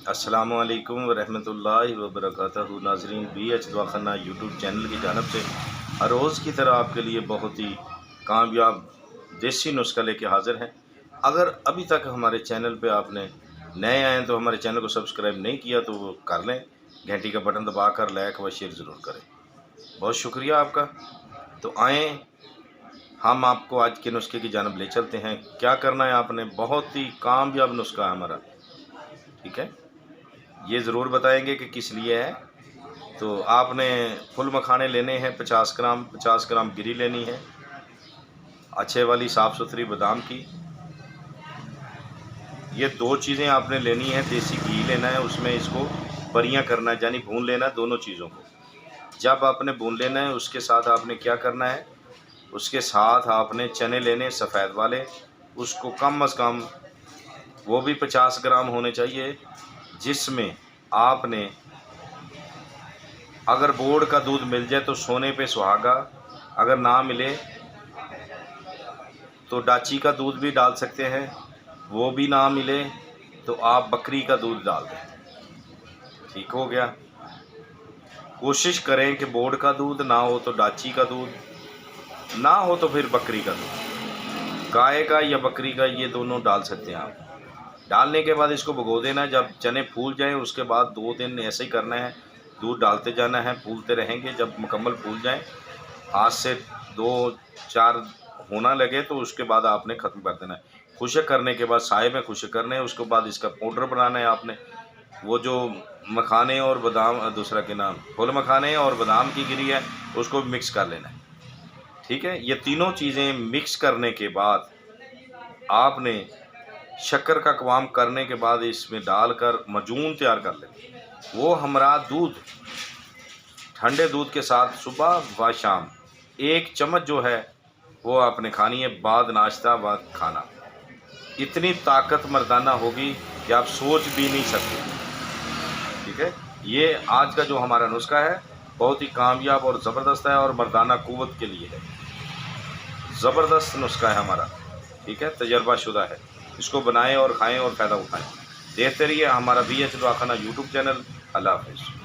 अस्सलामुअलैकुम वरहमतुल्लाहि वबरकातुहू। नाजरीन, BH दवाखाना यूट्यूब चैनल की जानब से हर रोज़ की तरह आपके लिए बहुत ही कामयाब देसी नुस्खा लेके हाज़िर हैं। अगर अभी तक हमारे चैनल पे आपने नए आए हैं तो हमारे चैनल को सब्सक्राइब नहीं किया तो वो कर लें, घंटी का बटन दबाकर लाइक व शेयर ज़रूर करें। बहुत शुक्रिया आपका। तो आएँ, हम आपको आज के नुस्खे की जानब ले चलते हैं। क्या करना है आपने, बहुत ही कामयाब नुस्खा है हमारा, ठीक है। ये ज़रूर बताएंगे कि किस लिए है। तो आपने फुल मखाने लेने हैं 50 ग्राम गिरी लेनी है, अच्छे वाली साफ़ सुथरी बादाम की। ये दो चीज़ें आपने लेनी है। देसी घी लेना है, उसमें इसको बरियां करना है, यानी भून लेना है दोनों चीज़ों को। जब आपने भून लेना है उसके साथ आपने क्या करना है, उसके साथ आपने चने लेने सफ़ेद वाले, उसको कम अज़ कम वो भी 50 ग्राम होने चाहिए, जिसमें आपने अगर बोर्ड का दूध मिल जाए तो सोने पे सुहागा, अगर ना मिले तो डाची का दूध भी डाल सकते हैं, वो भी ना मिले तो आप बकरी का दूध डाल दें। ठीक हो गया। कोशिश करें कि बोर्ड का दूध ना हो तो डाची का दूध, ना हो तो फिर बकरी का दूध, गाय का या बकरी का, ये दोनों डाल सकते हैं आप। डालने के बाद इसको भिगो देना। जब चने फूल जाएं उसके बाद 2 दिन ऐसे ही करना है, दूध डालते जाना है, फूलते रहेंगे। जब मुकम्मल फूल जाएं, हाथ से 2-4 होना लगे तो उसके बाद आपने ख़त्म कर देना है। खुश्क करने के बाद साए में खुश्क करने हैं। उसके बाद इसका पाउडर बनाना है आपने। वो जो मखाने और बादाम, दूसरा के नाम फुल मखाने और बादाम की गिरी है, उसको मिक्स कर लेना है, ठीक है। ये तीनों चीज़ें मिक्स करने के बाद आपने शक्कर का कवाम करने के बाद इसमें डालकर मजून तैयार कर लें। वो हमारा दूध, ठंडे दूध के साथ सुबह व शाम 1 चम्मच जो है वो आपने खानी है, बाद नाश्ता बाद खाना। इतनी ताकत मर्दाना होगी कि आप सोच भी नहीं सकते, ठीक है। ये आज का जो हमारा नुस्खा है बहुत ही कामयाब और ज़बरदस्त है और मर्दाना क़ुव्वत के लिए है। ज़बरदस्त नुस्खा है हमारा, ठीक है, तजर्बाशुदा है। इसको बनाएं और खाएं और फ़ायदा उठाएं। देखते रहिए हमारा BH दवाखाना यूट्यूब चैनल। अल्लाह हाफ़िज़।